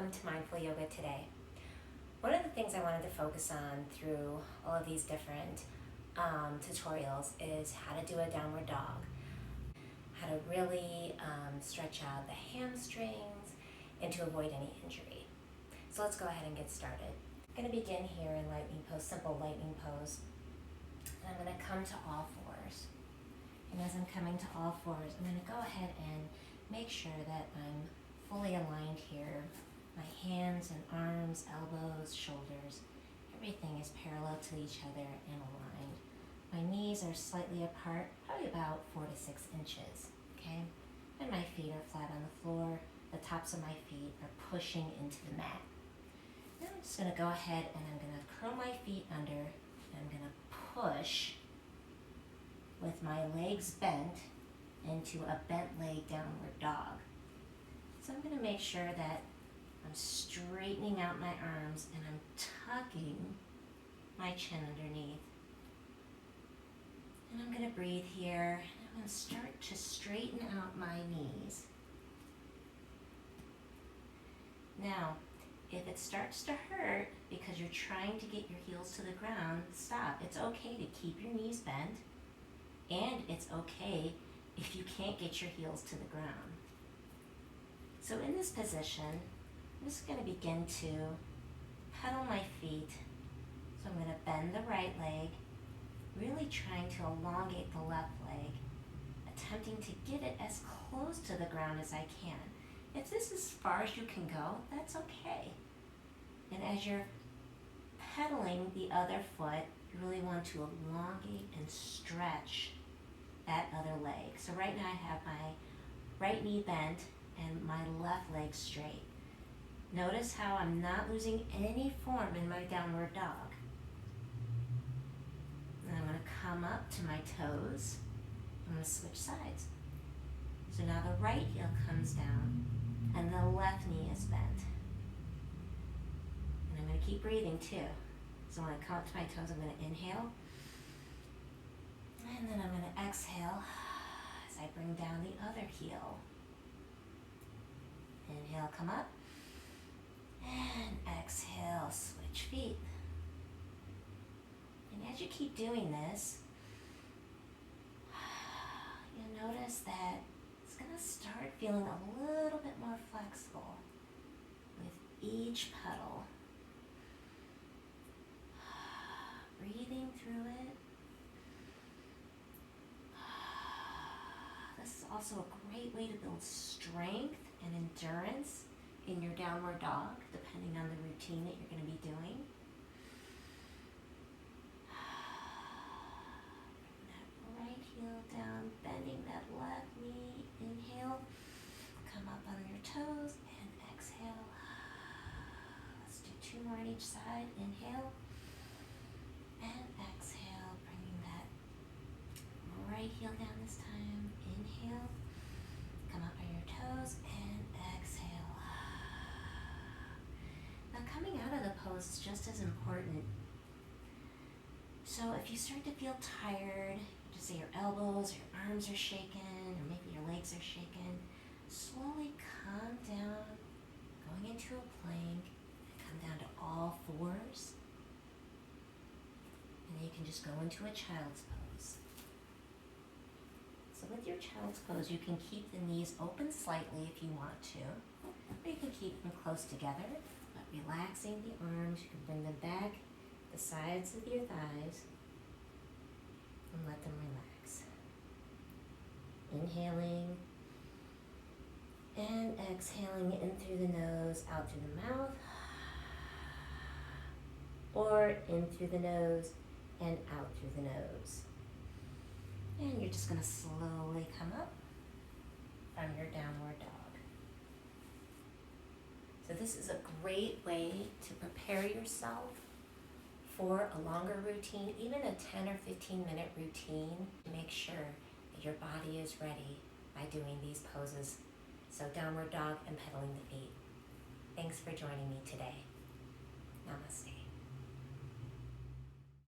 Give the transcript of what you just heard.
welcome to Mindful Yoga today. One of the things I wanted to focus on through all of these different tutorials is how to do a downward dog, how to really stretch out the hamstrings and to avoid any injury. So let's go ahead and get started. I'm going to begin here in lightning pose, simple lightning pose. And I'm going to come to all fours. And as I'm coming to all fours, I'm going to go ahead and make sure that I'm fully aligned here. My hands and arms, elbows, shoulders, everything is parallel to each other and aligned. My knees are slightly apart, probably about 4 to 6 inches, okay? And my feet are flat on the floor. The tops of my feet are pushing into the mat. Now I'm just gonna go ahead and I'm gonna curl my feet under, and I'm gonna push with my legs bent into a bent leg downward dog. So I'm gonna make sure that I'm straightening out my arms and I'm tucking my chin underneath. And I'm gonna breathe here. I'm gonna start to straighten out my knees. Now, if it starts to hurt because you're trying to get your heels to the ground, stop. It's okay to keep your knees bent, and it's okay if you can't get your heels to the ground. So in this position, I'm just going to begin to pedal my feet. So I'm going to bend the right leg, really trying to elongate the left leg, attempting to get it as close to the ground as I can. If this is as far as you can go, that's okay. And as you're pedaling the other foot, you really want to elongate and stretch that other leg. So right now I have my right knee bent and my left leg straight. Notice how I'm not losing any form in my downward dog. And I'm going to come up to my toes. I'm going to switch sides. So now the right heel comes down and the left knee is bent. And I'm going to keep breathing too. So when I come up to my toes, I'm going to inhale. And then I'm going to exhale as I bring down the other heel. Inhale, come up. And exhale, switch feet. And as you keep doing this, you'll notice that it's going to start feeling a little bit more flexible with each pedal. Breathing through it. This is also a great way to build strength and endurance in your downward dog, depending on the routine that you're going to be doing. Bring that right heel down, bending that left knee. Inhale, come up on your toes, and exhale. Let's do 2 more on each side. Inhale, and exhale, bringing that right heel down this time. Inhale, come up on your toes, and exhale. Now coming out of the pose is just as important. So if you start to feel tired, just say your elbows, your arms are shaking, or maybe your legs are shaking, slowly come down, going into a plank, and come down to all fours. And then you can just go into a child's pose. So with your child's pose, you can keep the knees open slightly if you want to, or you can keep them close together, but relaxing the arms. You can bring them back, the sides of your thighs, and let them relax. Inhaling and exhaling in through the nose, out through the mouth, or in through the nose and out through the nose. And you're just going to slowly come up from your downward dog. So this is a great way to prepare yourself for a longer routine, even a 10 or 15 minute routine, to make sure that your body is ready by doing these poses. So downward dog and pedaling the feet. Thanks for joining me today. Namaste.